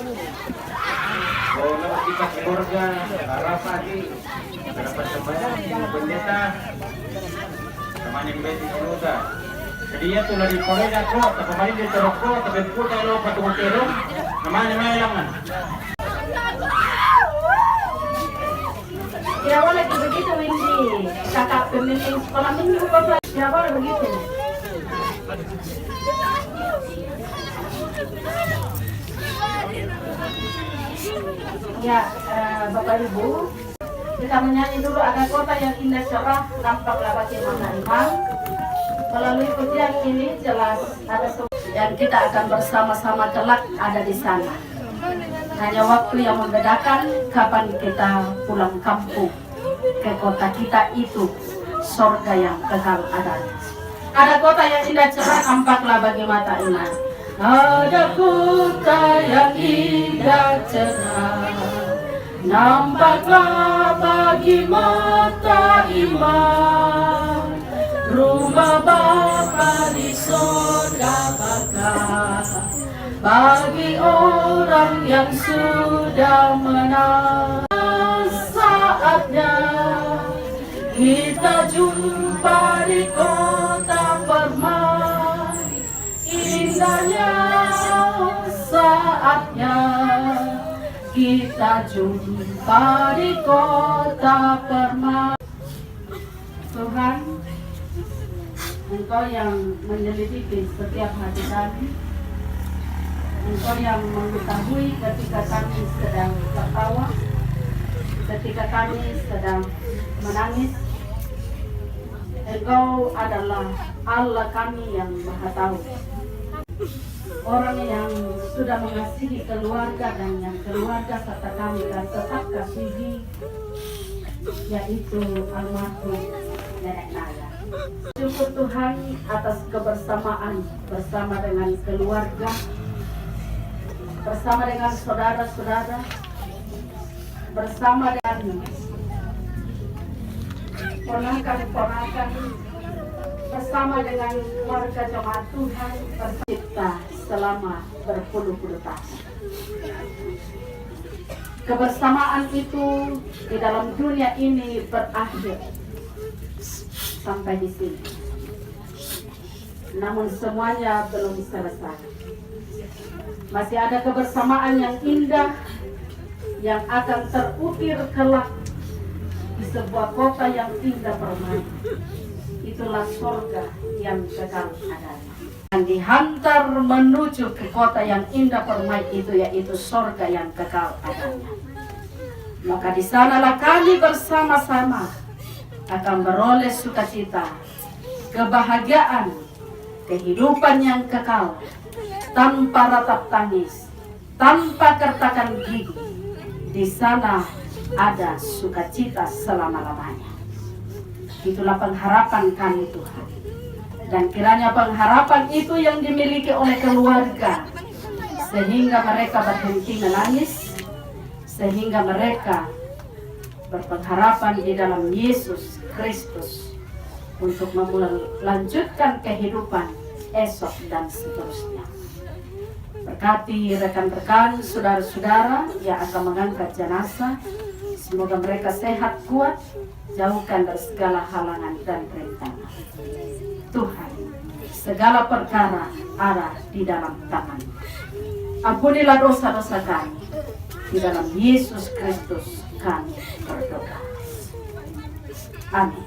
Oh, kita keluarga, harap lagi, dapat sembahyang di pendeta, teman yang baik di Sinuda. Jadi ya tuh dari Korea kok, kemarin di Toroko, tapi putar lo patung terong, namanya melangan. Ya boleh begitu Windy, kakak pemimpin sekolah minggu bapak. Ya boleh begitu. Ya, Bapak Ibu, kita menyanyi dulu Ada Kota Yang Indah Cerah, Nampaklah Bagaimana Iman. Melalui pujian ini jelas ada dan kita akan bersama-sama kelak ada di sana. Hanya waktu yang membedakan kapan kita pulang kampung ke kota kita itu, sorga yang kekal adanya. Ada kota yang indah cerah, nampaklah bagi mata iman. Ada kota yang indah cerah, nampaklah bagi mata iman. Rumah Bapa di sorga bakal bagi orang yang sudah menang. Saatnya kita jumpa di kota permai, indahnya saatnya kita jumpa di kota permai. Tuhan, Engkau yang menyelidiki setiap hati kami, Engkau yang mengetahui ketika kami sedang tertawa, ketika kami sedang menangis. Engkau adalah Allah kami yang Maha Tahu. Orang yang sudah mengasihi keluarga dan yang keluarga serta kami dan tetap kasihi, yaitu almarhum Nenek Naya. Syukur Tuhan atas kebersamaan bersama dengan keluarga, bersama dengan saudara-saudara, bersama dengan ponakan-ponakan, bersama dengan keluarga jemaat Tuhan tercipta selama berpuluh-puluh tahun. Kebersamaan itu di dalam dunia ini berakhir sampai di sini. Namun semuanya belum selesai. Masih ada kebersamaan yang indah yang akan terukir kelak di sebuah kota yang indah permai. Itulah surga yang kekal adanya. Dan dihantar menuju ke kota yang indah permai itu, yaitu surga yang kekal adanya. Maka di sanalah kami bersama-sama akan beroleh sukacita, kebahagiaan, kehidupan yang kekal, tanpa ratap tangis, tanpa kertakan gigi. Di sana ada sukacita selama-lamanya. Itulah pengharapan kami Tuhan. Dan kiranya pengharapan itu yang dimiliki oleh keluarga, sehingga mereka berhenti menangis, sehingga mereka berpengharapan di dalam Yesus Kristus untuk melanjutkan kehidupan esok dan seterusnya. Berkati rekan-rekan, saudara-saudara yang akan mengangkat jenazah, semoga mereka sehat kuat, jauhkan dari segala halangan dan rintangan. Tuhan, segala perkara ada di dalam tangan. Ampunilah dosa-dosa kami, di dalam Yesus Kristus kami berdoa. Amin.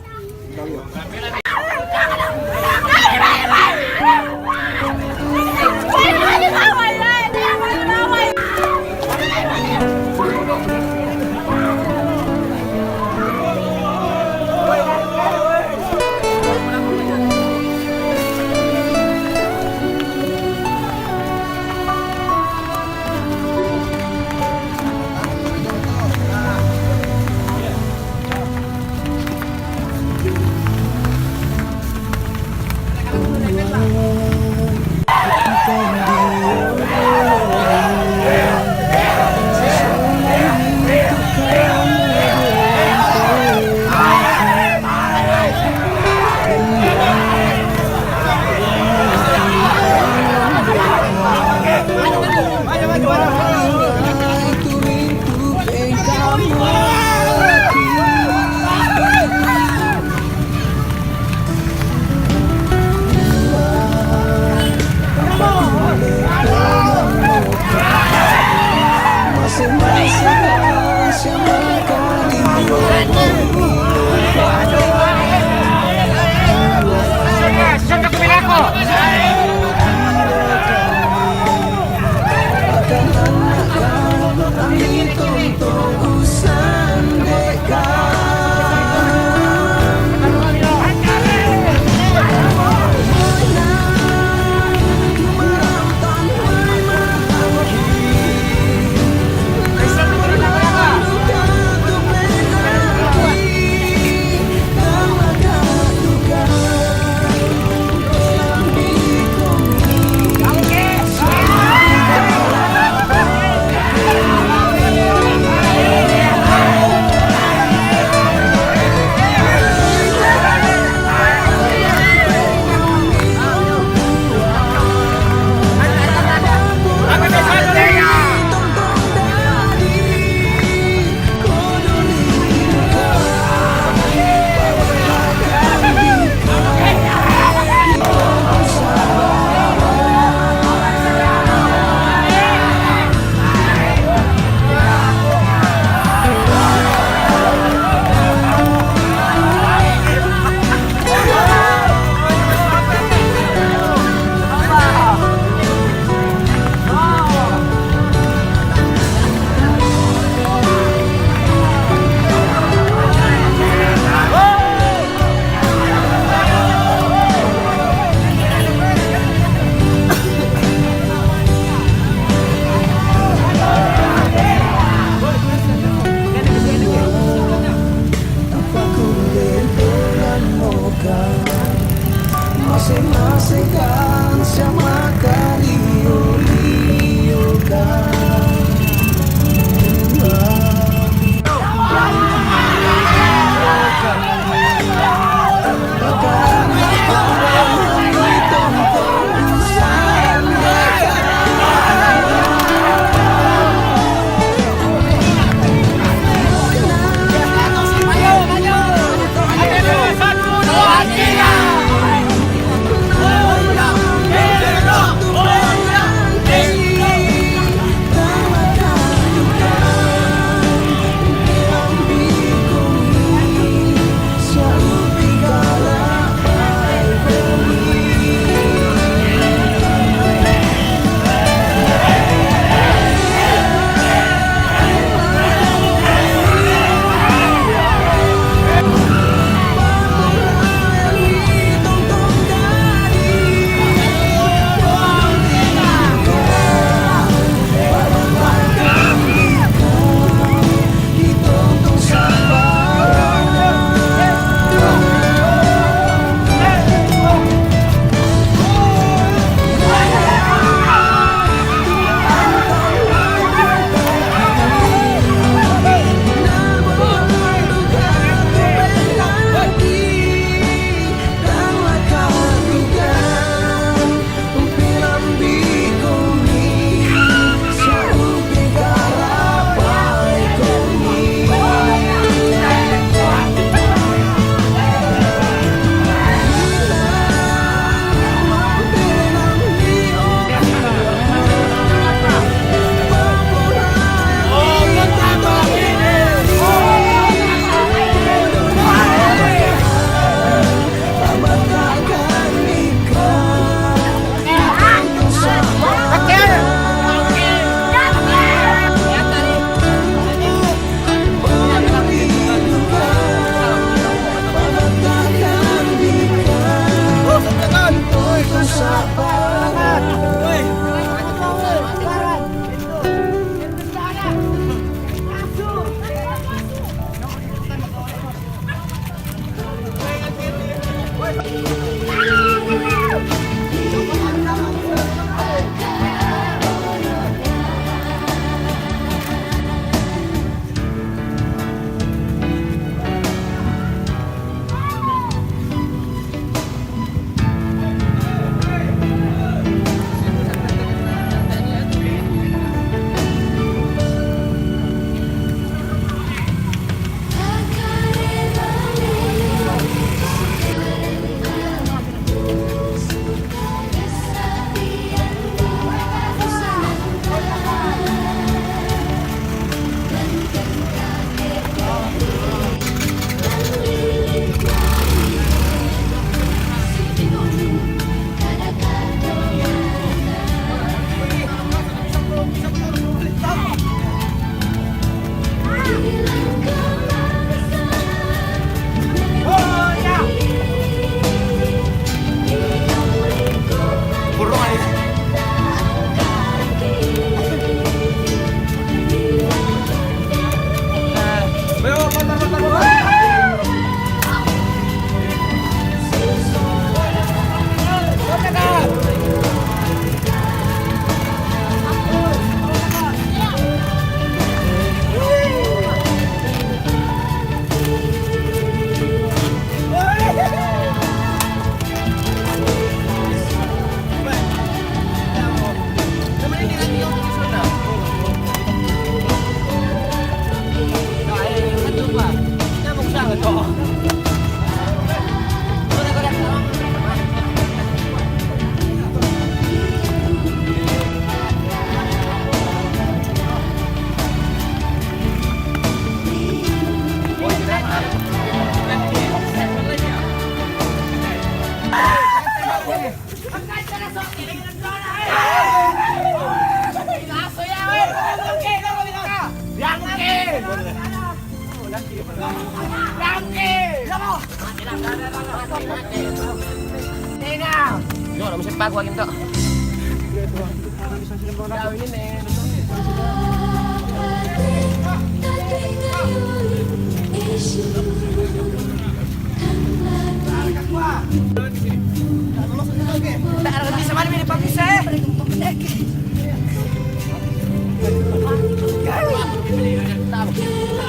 No, naman siya pagwag yun to.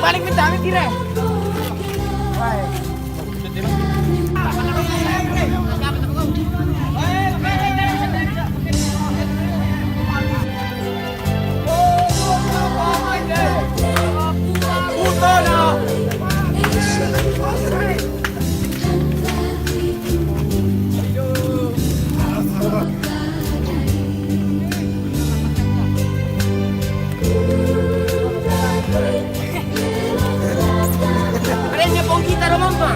Balik mo dami tira. Kalian niya pong kita naman pa.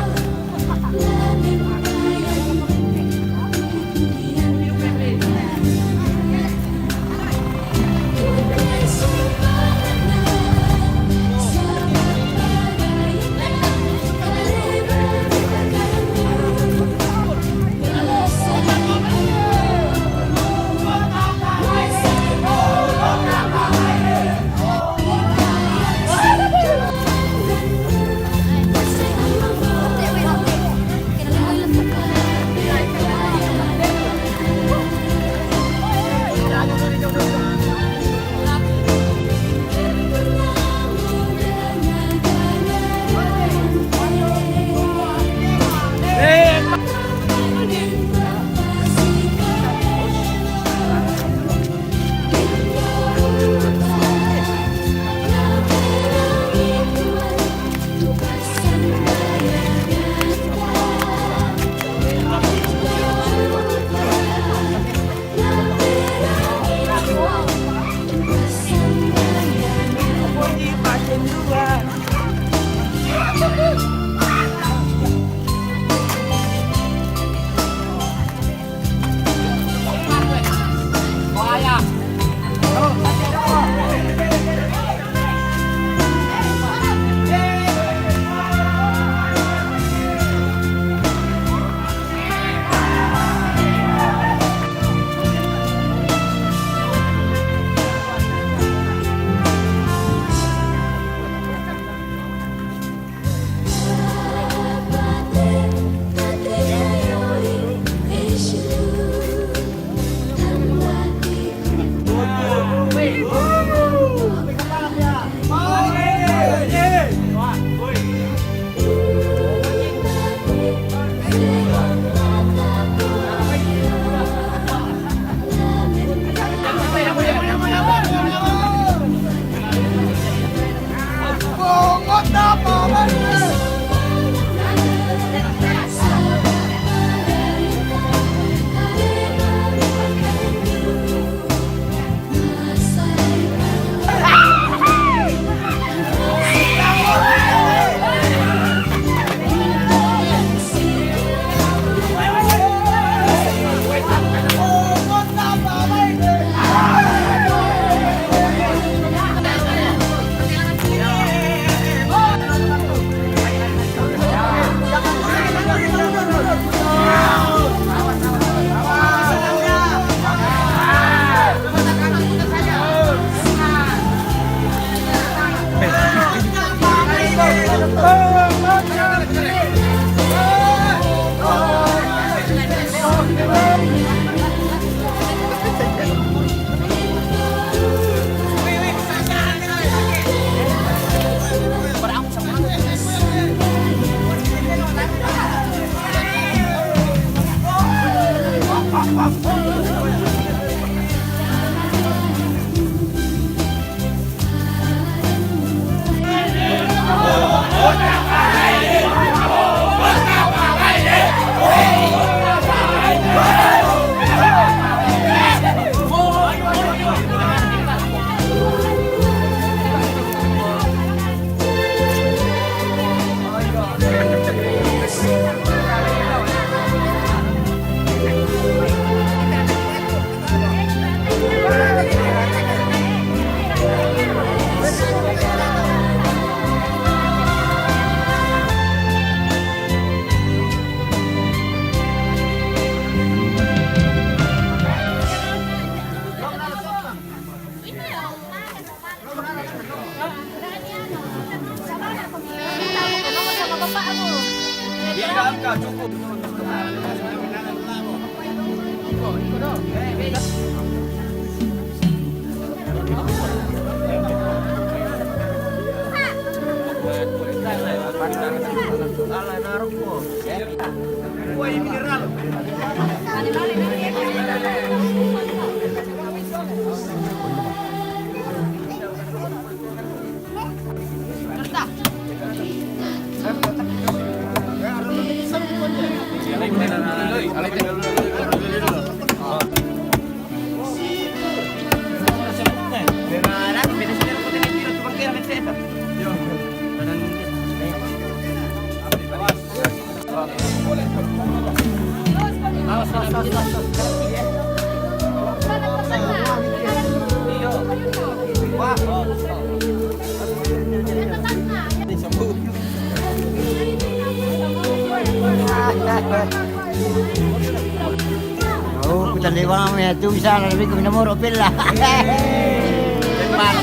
Oh, kita liwang ya tu bisa lebih ke nomor opil lah.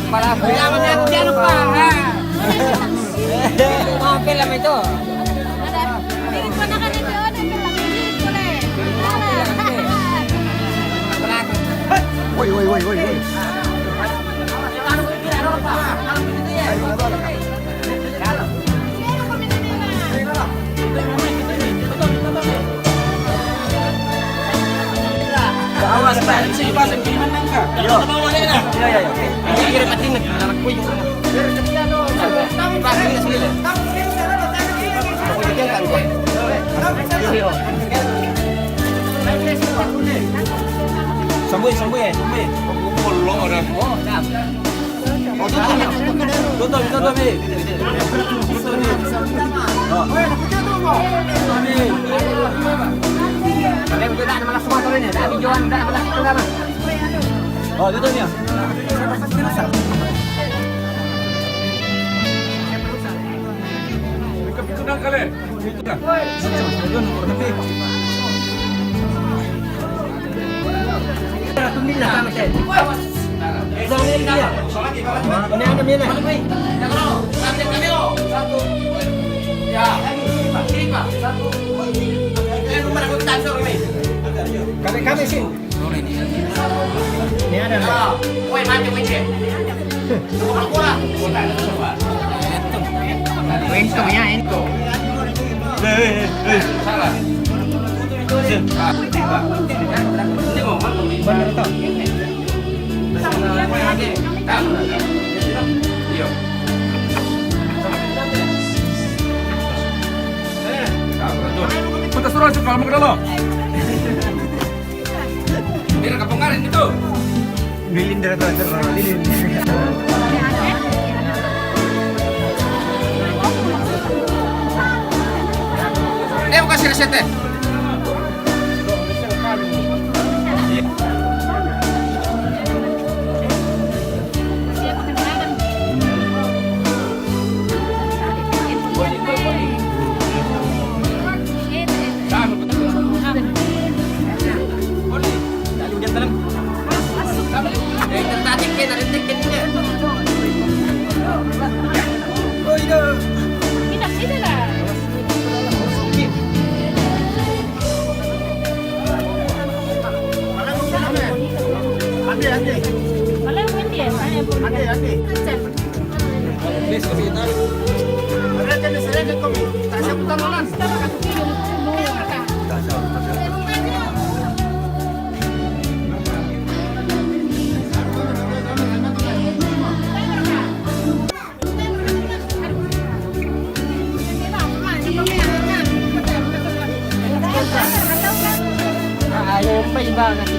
Para bilang jangan lupa. Mau film itu. Woi, woi, woi, woi, woi. Awas, Pak. Sini pasang kiriman nangka. Yo. Ya, ya, ya. Ini kirim mati nih, anak kuy. Pasang ini sini. Sambuy, sambuy, sambuy. Kumpul orang. Oh, dah. Oh, tutup, tutup ni. Kami juga nak malas semua ni. Dah hijauan, dah malas tengah. Oh, tutup ni. Tunang kali. Kami sini. Ini ada. Woi, macam macam. Aku lah. Itu ya, itu. Salah. Benar tak? Kita suruh aja kalau mau ke dalam. Biar kapungarin itu. Lilin dari tuan, lilin. Aku kasih resepnya. Ayaw pa iba na